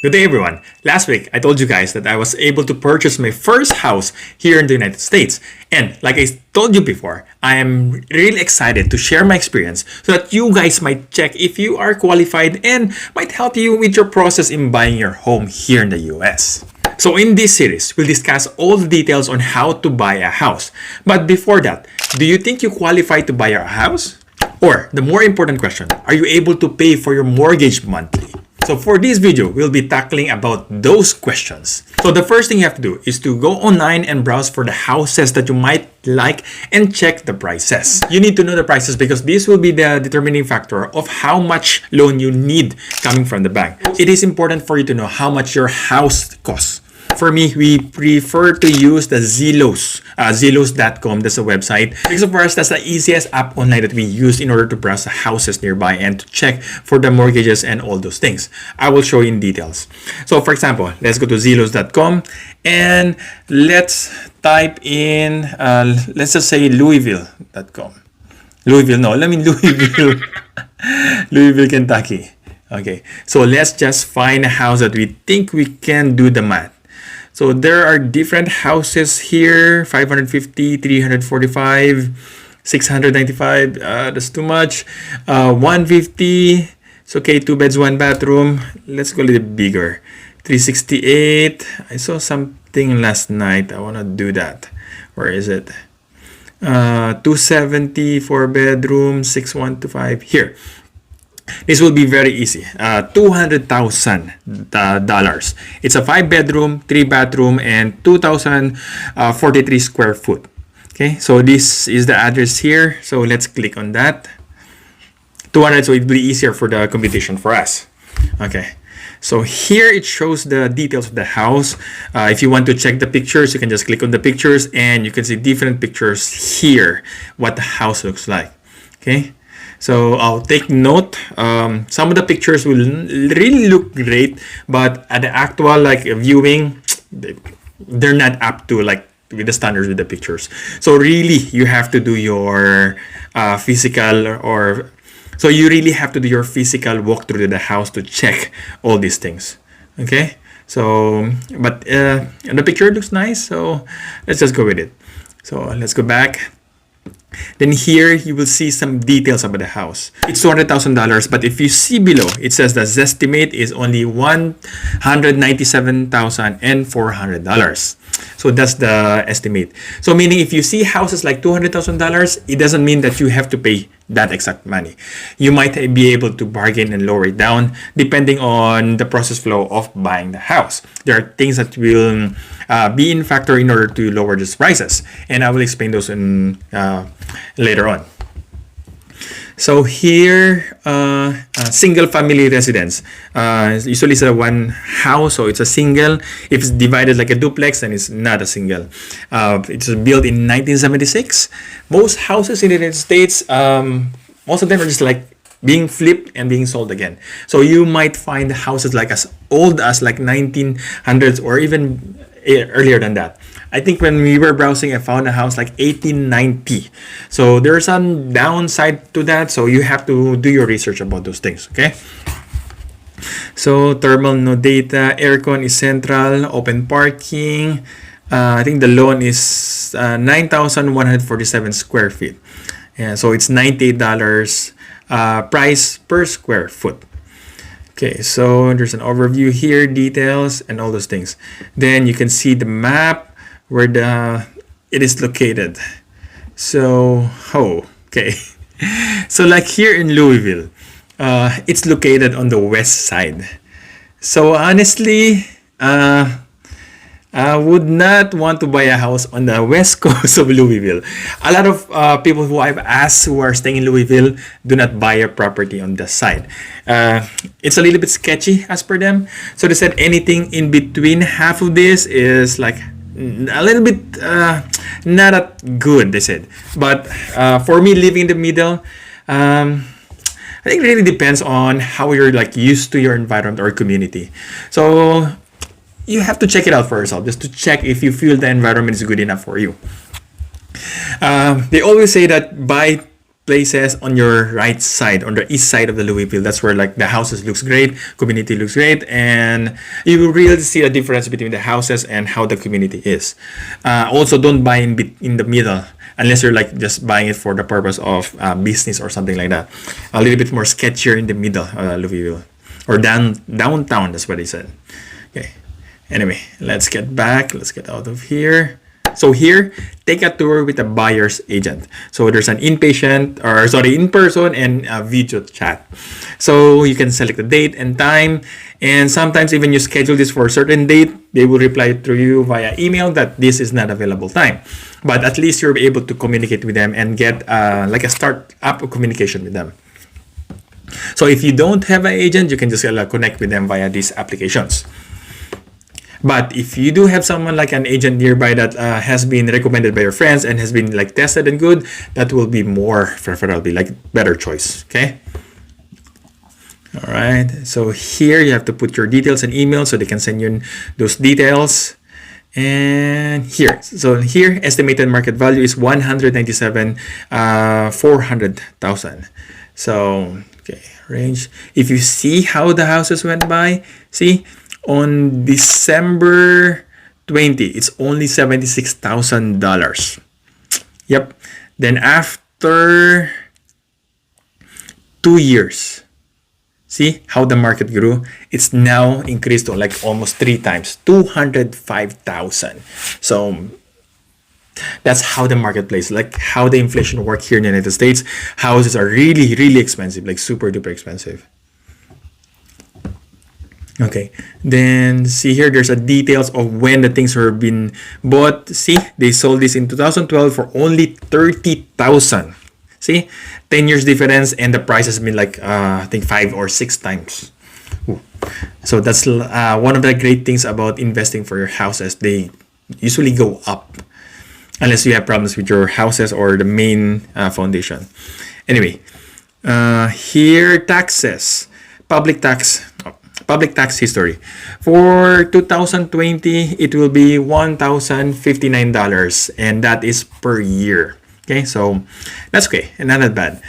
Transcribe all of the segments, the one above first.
Good day everyone. Last week I told you guys that I was able to purchase my first house here in the United States. And like I told you before, I am really excited to share my experience so that you guys might check if you are qualified and might help you with your process in buying your home here in the US. So in this series, we'll discuss all the details on how to buy a house. But before that, do you think you qualify to buy a house? Or the more important question, are you able to pay for your mortgage monthly? So for this video, we'll be tackling about those questions. So the first thing you have to do is to go online and browse for the houses that you might like and check the prices. You need to know the prices because this will be the determining factor of how much loan you need coming from the bank. It is important for you to know how much your house costs. For me, we prefer to use the Zillows.com. That's a website. Because for us, that's the easiest app online that we use in order to browse the houses nearby and to check for the mortgages and all those things. I will show you in details. So for example, let's go to Zillows.com and let's type in, let's just say Louisville.com. Louisville, Louisville, Kentucky. Okay, so let's just find a house that we think we can do the math. So there are different houses here, 550, 345, 695, that's too much. 150, it's okay, 2 beds, 1 bathroom. Let's go a little bigger. 368, I saw something last night, I wanna do that. Where is it? 270, 4 bedroom, 6125, here. This will be very easy. $200,000. It's a 5 bedroom, 3 bathroom, and 2,043 square foot. Okay, so this is the address here. So let's click on that. 200, so it will be easier for the computation for us. Okay, so here it shows the details of the house. If you want to check the pictures, you can just click on the pictures and you can see different pictures here, what the house looks like. Okay. So I'll take note. Some of the pictures will really look great, but at the actual viewing, they're not up to with the standards with the pictures. So really, you have to do your physical so you really have to do your physical walkthrough to the house to check all these things. Okay. So, but the picture looks nice. So let's just go with it. So let's go back. Then here you will see some details about the house. It's $200,000, but if you see below, it says the estimate is only $197,400. So that's the estimate. So meaning if you see houses like $200,000, it doesn't mean that you have to pay that exact money. You might be able to bargain and lower it down depending on the process flow of buying the house. There are things that will be in factor in order to lower these prices, and I will explain those in later on. So here, single family residence. Usually it's a one house, so it's a single. If it's divided like a duplex, then it's not a single. It's built in 1976. Most houses in the United States, most of them are just being flipped and being sold again. So you might find houses as old as 1900s or even earlier than that. I think when we were browsing, I found a house 1890. So there's some downside to that. So you have to do your research about those things. Okay. So thermal, no data. Aircon is central. Open parking. I think the loan is 9,147 square feet. Yeah. So it's $98 price per square foot. Okay, so there's an overview here, details, and all those things. Then you can see the map where it is located. So, okay. So here in Louisville, it's located on the west side. So honestly, I would not want to buy a house on the west coast of Louisville. A lot of people who I've asked who are staying in Louisville do not buy a property on the side. It's a little bit sketchy as per them. So they said anything in between half of this is a little bit not that good, they said. But for me, living in the middle, I think it really depends on how you're used to your environment or community. So you have to check it out for yourself, just to check if you feel the environment is good enough for you. They always say that buy places on your right side, on the east side of the Louisville. That's where like the houses looks great, community looks great, and you will really see a difference between the houses and how the community is. Also, don't buy in the middle unless you're like just buying it for the purpose of business or something like that. A little bit more sketchier in the middle, Louisville, or downtown. That's what they said. Okay. Anyway, let's get back. Let's get out of here. So here, take a tour with a buyer's agent. So there's an in-person and a video chat. So you can select a date and time, and sometimes even you schedule this for a certain date, they will reply to you via email that this is not available time. But at least you're able to communicate with them and get like a start up of communication with them. So if you don't have an agent, you can just connect with them via these applications. But if you do have someone like an agent nearby that has been recommended by your friends and has been like tested and good, that will be more preferably like better choice. Okay. All right. So here you have to put your details and email so they can send you those details. And here, so here estimated market value is 197 400,000. So okay, range. If you see how the houses went by, see. On December 20, it's only $76,000. Yep. Then after 2 years, see how the market grew? It's now increased to like almost 3 times, 205,000. So that's how the marketplace, like how the inflation work here in the United States. Houses are really, really expensive, like super duper expensive. Okay, then see here, there's a details of when the things were being bought. See, they sold this in 2012 for only 30,000. See, 10 years difference, and the price has been like I think 5 or 6 times. Ooh. So that's one of the great things about investing for your houses. They usually go up unless you have problems with your houses or the main foundation. Anyway, here taxes, public tax history. For 2020, it will be $1,059, and that is per year. Okay, so that's okay, and not that bad.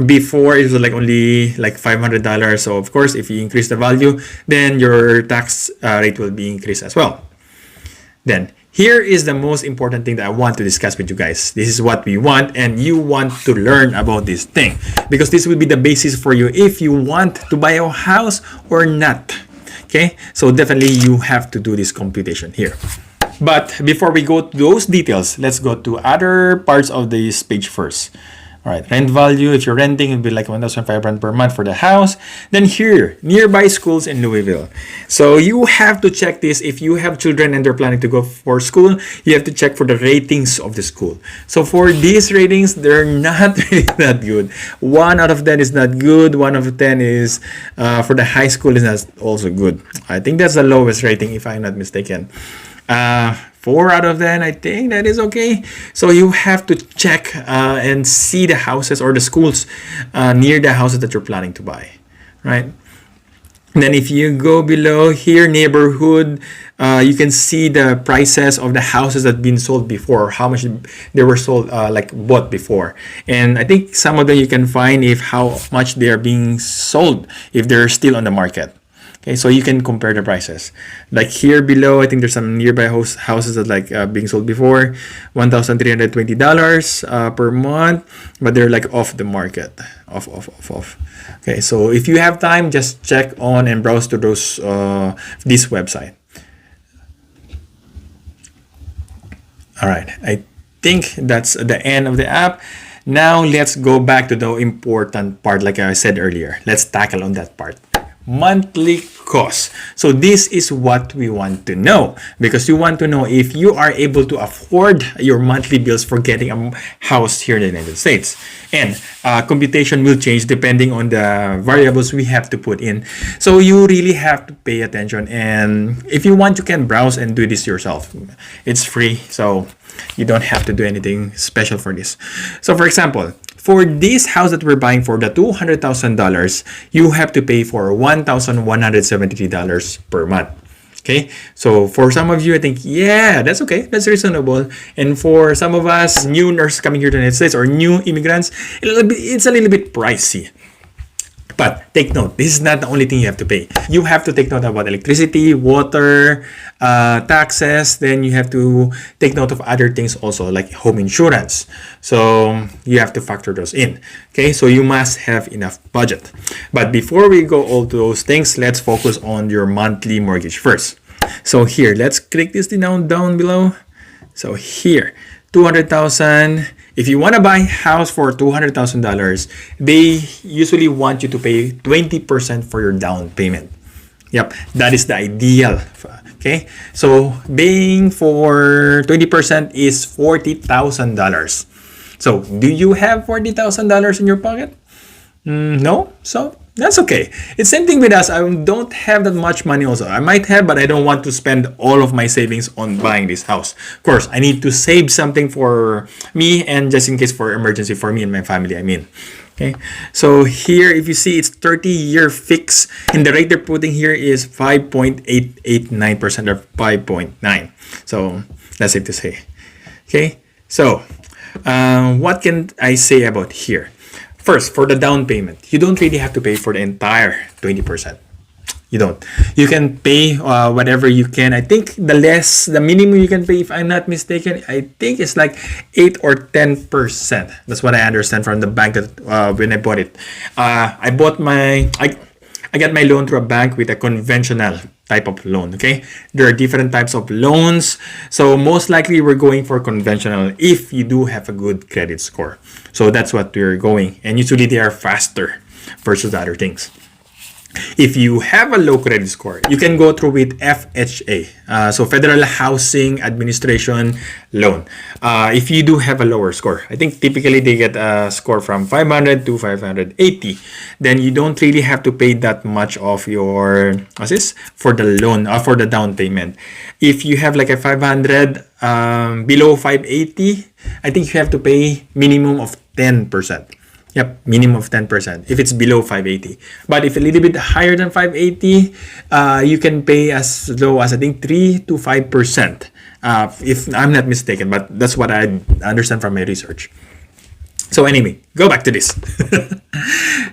Before it was like only like $500. So of course, if you increase the value, then your tax rate will be increased as well. Then here is the most important thing that I want to discuss with you guys. This is what we want, and you want to learn about this thing because this will be the basis for you if you want to buy a house or not. Okay, so definitely you have to do this computation here. But before we go to those details, let's go to other parts of this page first. All right, rent value, if you're renting, it'll be like $1,500 per month for the house. Then here, nearby schools in Louisville. So you have to check this. If you have children and they're planning to go for school, you have to check for the ratings of the school. So for these ratings, they're not really that good. 1 out of 10 is not good. 1 out of 10 is, for the high school, is not also good. I think that's the lowest rating, if I'm not mistaken. 4 out of 10, I think that is okay. So you have to check and see the houses or the schools near the houses that you're planning to buy, right? And then if you go below here, neighborhood, you can see the prices of the houses that have been sold before, how much they were sold, like bought before. And I think some of them you can find if how much they are being sold, if they're still on the market. Okay, so you can compare the prices. Like here below, I think there's some nearby houses that like being sold before, $1,320 per month, but they're like off the market, off. Okay, so if you have time, just check on and browse to those this website. All right, I think that's the end of the app. Now let's go back to the important part, like I said earlier. Let's tackle on that part. Monthly cost. So this is what we want to know, because you want to know if you are able to afford your monthly bills for getting a house here in the United States. And computation will change depending on the variables we have to put in. So you really have to pay attention. And if you want, you can browse and do this yourself. It's free, so you don't have to do anything special for this. So for example, for this house that we're buying for the $200,000, you have to pay for $1,173 per month. Okay, so for some of you, I think, yeah, that's okay, that's reasonable. And for some of us, new nurses coming here to the United States or new immigrants, it's a little bit pricey. But take note, this is not the only thing you have to pay. You have to take note about electricity, water, taxes. Then you have to take note of other things also, like home insurance. So you have to factor those in. Okay, so you must have enough budget. But before we go all to those things, let's focus on your monthly mortgage first. So here, let's click this down below. So here, 200,000. If you want to buy a house for $200,000, they usually want you to pay 20% for your down payment. Yep, that is the ideal. Okay, so paying for 20% is $40,000. So do you have $40,000 in your pocket? No, so that's okay. It's same thing with us. I don't have that much money also. I might have, but I don't want to spend all of my savings on buying this house. Of course, I need to save something for me and just in case for emergency for me and my family, I mean. Okay, so here if you see it's 30-year fix and the rate they're putting here is 5.889% or 5.9. So that's safe to say. Okay, so what can I say about here? First, for the down payment, you don't really have to pay for the entire 20%. You don't. You can pay whatever you can. I think the minimum you can pay, if I'm not mistaken, I think it's like 8 or 10%. That's what I understand from the bank that when I bought it. I got my loan through a bank with a conventional type of loan. Okay, there are different types of loans, so most likely we're going for conventional if you do have a good credit score. So that's what we're going, and usually they are faster versus other things. If you have a low credit score, you can go through with FHA, so Federal Housing Administration loan. If you do have a lower score, I think typically they get a score from 500 to 580. Then you don't really have to pay that much of your for the loan for the down payment. If you have like a 500 below 580, I think you have to pay minimum of 10%. Yep, minimum of 10% if it's below 580. But if a little bit higher than 580, you can pay as low as I think 3 to 5%, if I'm not mistaken. But that's what I understand from my research. So anyway, go back to this.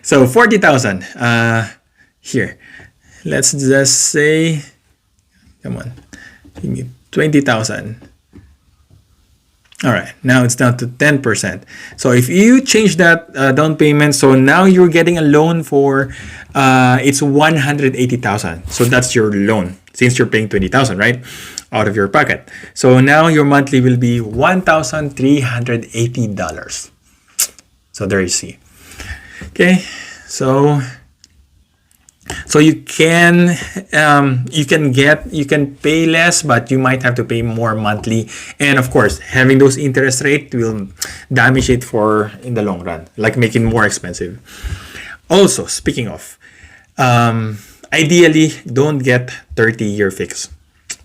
So 40,000 here. Let's just say, come on, give me 20,000. All right, now it's down to 10%. So if you change that down payment, so now you're getting a loan for it's 180,000. So that's your loan since you're paying 20,000, right, out of your pocket. So now your monthly will be $1,380. So there you see. Okay, so you can pay less, but you might have to pay more monthly, and of course having those interest rate will damage it for in the long run, like making more expensive. Also, speaking of, ideally don't get 30-year fix.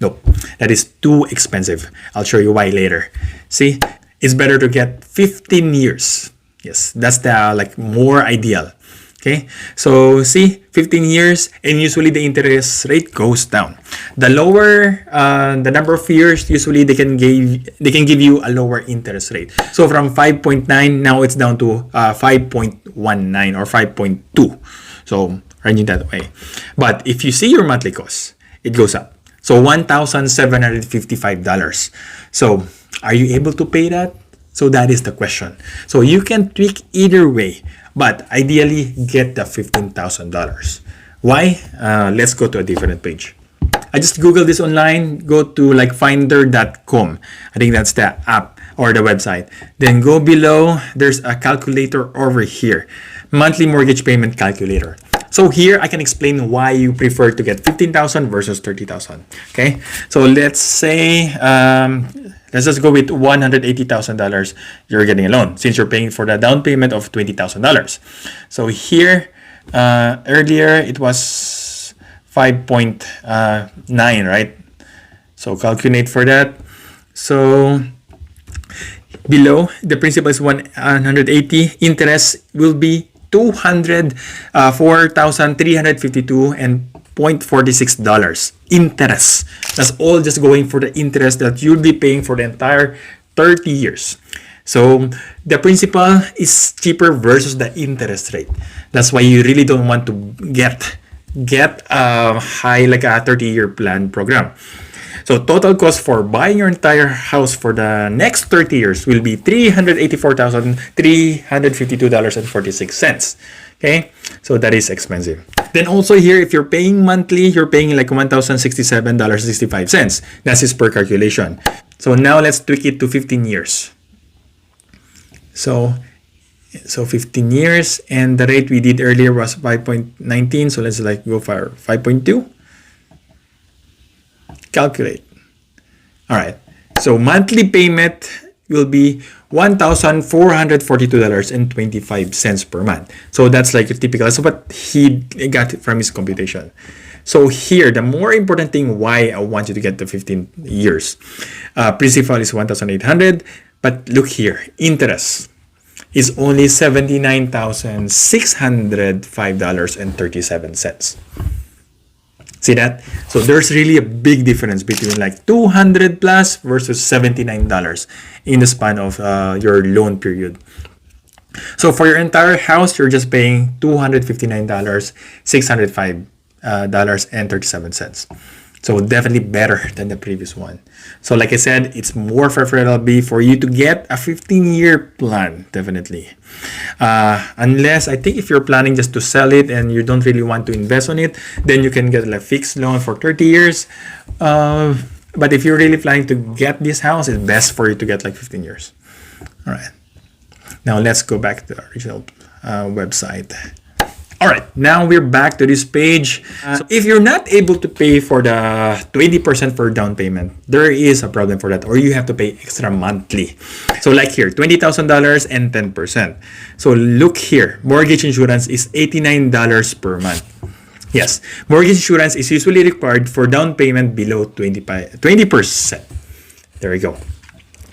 No, that is too expensive. I'll show you why later. See, it's better to get 15 years. Yes, that's the more ideal. Okay, so see, 15 years, and usually the interest rate goes down. The lower the number of years, usually they can give you a lower interest rate. So from 5.9 now it's down to 5.19 or 5.2. So running that way. But if you see your monthly cost, it goes up. So $1,755. So are you able to pay that? So that is the question. So you can tweak either way, but ideally get the $15,000. Why? Let's go to a different page. I just Googled this online. Go to finder.com. I think that's the app or the website. Then go below. There's a calculator over here. Monthly mortgage payment calculator. So here I can explain why you prefer to get 15,000 versus 30,000. Okay. So let's say let's just go with $180,000 you're getting a loan since you're paying for the down payment of $20,000. So here, earlier it was 5.9, right? So calculate for that. So below, the principal is 180. Interest will be $4,352 and $0.46 interest. That's all just going for the interest that you'll be paying for the entire 30 years. So the principal is cheaper versus the interest rate. That's why you really don't want to get a high like a 30-year plan program. So total cost for buying your entire house for the next 30 years will be $384,352.46. Okay, so that is expensive. Then also here, if you're paying monthly, you're paying like $1,067.65. That is per calculation. So now let's tweak it to 15 years. So 15 years, and the rate we did earlier was 5.19. So let's like go for 5.2. Calculate. All right. So monthly payment will be $1,442.25 per month. So that's like a typical. So what he got from his computation. So here, the more important thing why I want you to get the 15 years. Principal is $1,800, but look here, interest is only $79,605.37. See that? So there's really a big difference between like 200 plus versus $79 in the span of your loan period. So for your entire house, you're just paying $259,605.37. So definitely better than the previous one. So like I said, it's more preferable for you to get a 15-year plan, definitely. Unless, I think if you're planning just to sell it and you don't really want to invest on it, then you can get a fixed loan for 30 years. But if you're really planning to get this house, it's best for you to get like 15 years. All right. Now let's go back to the original website. All right, now we're back to this page. So if you're not able to pay for the 20% for down payment, there is a problem for that, or you have to pay extra monthly. So like here, $20,000 and 10%. So look here, mortgage insurance is $89 per month. Yes, mortgage insurance is usually required for down payment below 20%. There we go.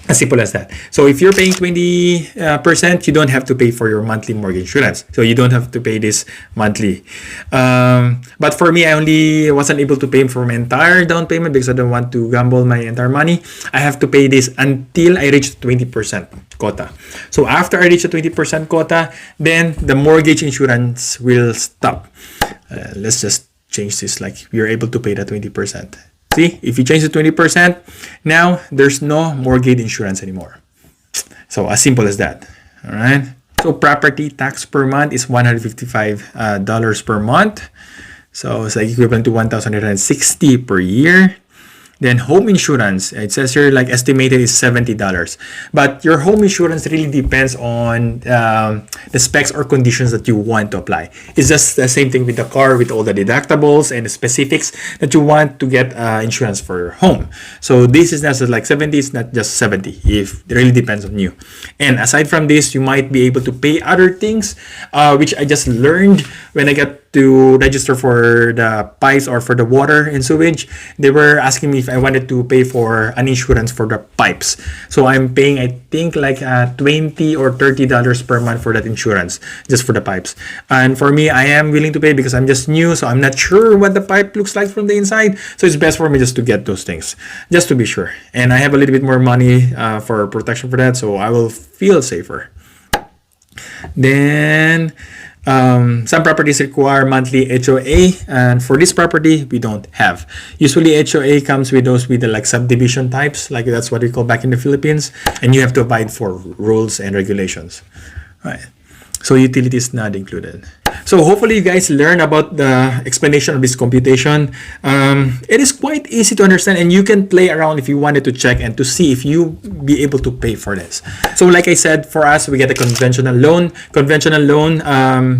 As simple as that. So if you're paying 20%, you don't have to pay for your monthly mortgage insurance. So you don't have to pay this monthly. But for me, I only wasn't able to pay for my entire down payment because I don't want to gamble my entire money. I have to pay this until I reach 20% quota. So after I reach the 20% quota, then the mortgage insurance will stop. Let's just change this like you're able to pay the 20%. See, if you change to 20%, now there's no mortgage insurance anymore. So as simple as that. All right. So property tax per month is $155 per month. So it's like equivalent to $1,860 per year. Then home insurance, it says here like estimated is $70. But your home insurance really depends on the specs or conditions that you want to apply. It's just the same thing with the car, with all the deductibles and the specifics that you want to get insurance for your home. So this is not just like 70, it's not just 70. If it really depends on you. And aside from this, you might be able to pay other things, which I just learned when I got to register for the pipes or for the water and sewage. They were asking me if I wanted to pay for an insurance for the pipes. So I'm paying, I think, like $20 or $30 per month for that insurance, just for the pipes. And for me, I am willing to pay because I'm just new, so I'm not sure what the pipe looks like from the inside. So it's best for me just to get those things, just to be sure. And I have a little bit more money for protection for that, so I will feel safer. Then some properties require monthly HOA, and for this property we don't have. Usually HOA comes with those with the like subdivision types, like that's what we call back in the Philippines, and you have to abide for rules and regulations. Right. So utilities not included. So hopefully you guys learn about the explanation of this computation. It is quite easy to understand, and you can play around if you wanted to check and to see if you be able to pay for this. So like I said, for us, we get a conventional loan. Conventional loan,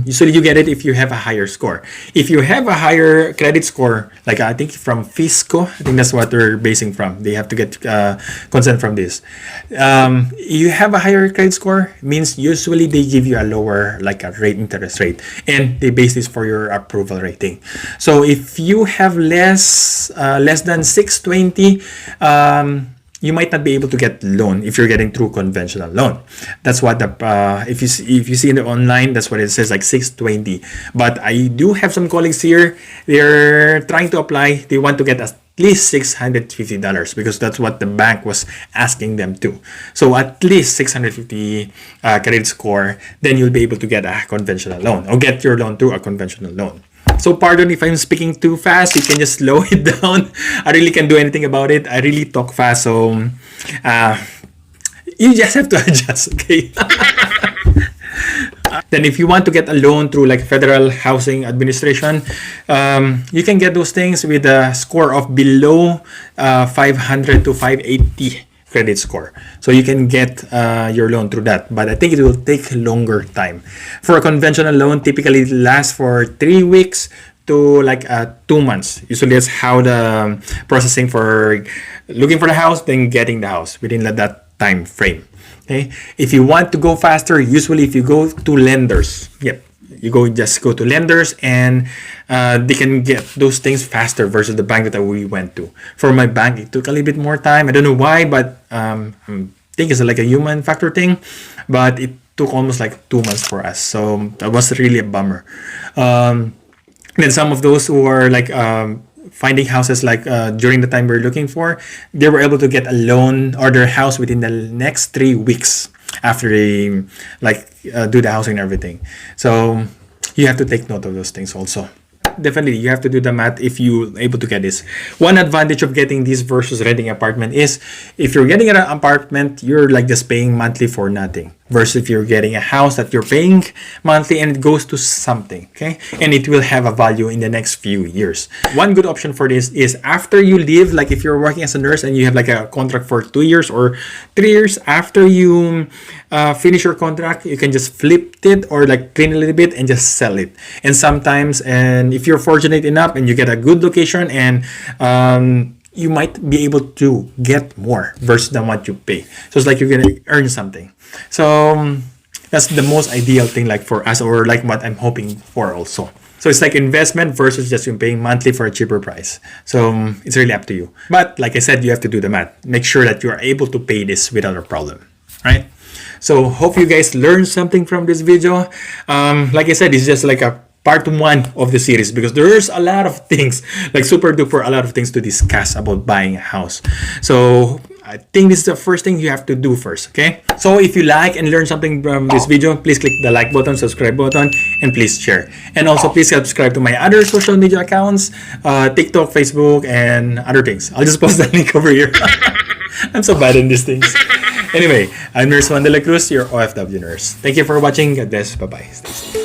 usually you get it if you have a higher score. If you have a higher credit score, like I think from Fisco, I think that's what they're basing from. They have to get consent from this. You have a higher credit score, means usually they give you a lower like a interest rate. And they base this for your approval rating. So if you have less than 620, you might not be able to get loan if you're getting through conventional loan. That's what the if you see in the online, that's what it says, like 620. But I do have some colleagues here. They're trying to apply. They want to get at least $650 because that's what the bank was asking them to. So at least 650 credit score, then you'll be able to get a conventional loan or get your loan through a conventional loan. So pardon if I'm speaking too fast. You can just slow it down. I really can't do anything about it. I really talk fast, so you just have to adjust, okay? Then if you want to get a loan through like Federal Housing Administration, you can get those things with a score of below 500 to 580 credit score. So you can get your loan through that. But I think it will take longer time. For a conventional loan, typically it lasts for 3 weeks to like 2 months. Usually that's how the processing for looking for the house, then getting the house within that time frame. Okay. If you want to go faster, usually if you go to lenders, you just go to lenders and they can get those things faster versus the bank that we went to. For my bank, it took a little bit more time. I don't know why, but I think it's like a human factor thing. But it took almost like 2 months for us. So that was really a bummer. Then some of those who are like finding houses like during the time we're looking for, they were able to get a loan or their house within the next 3 weeks after they do the housing and everything. So you have to take note of those things also. Definitely, you have to do the math if you're able to get this. One advantage of getting this versus renting an apartment is if you're getting an apartment, you're like just paying monthly for nothing. Versus if you're getting a house that you're paying monthly and it goes to something, okay? And it will have a value in the next few years. One good option for this is after you leave, like if you're working as a nurse and you have like a contract for 2 years or 3 years, after you finish your contract, you can just flip it or like clean a little bit and just sell it. And sometimes, and if you're fortunate enough and you get a good location and you might be able to get more versus than what you pay. So it's like you're gonna earn something. So that's the most ideal thing like for us, or like what I'm hoping for also. So it's like investment versus just paying monthly for a cheaper price. So it's really up to you. But like I said, you have to do the math. Make sure that you are able to pay this without a problem, right? So hope you guys learned something from this video. Like I said, it's just like a part 1 of the series because there's a lot of things, like super duper, a lot of things to discuss about buying a house. So I think this is the first thing you have to do first, okay? So if you like and learn something from this video, please click the like button, subscribe button, and please share. And also please subscribe to my other social media accounts, TikTok, Facebook, and other things. I'll just post the link over here. I'm so bad in these things. Anyway, I'm Nurse Juan de la Cruz, your OFW nurse. Thank you for watching. God bless. Bye-bye. Stay safe.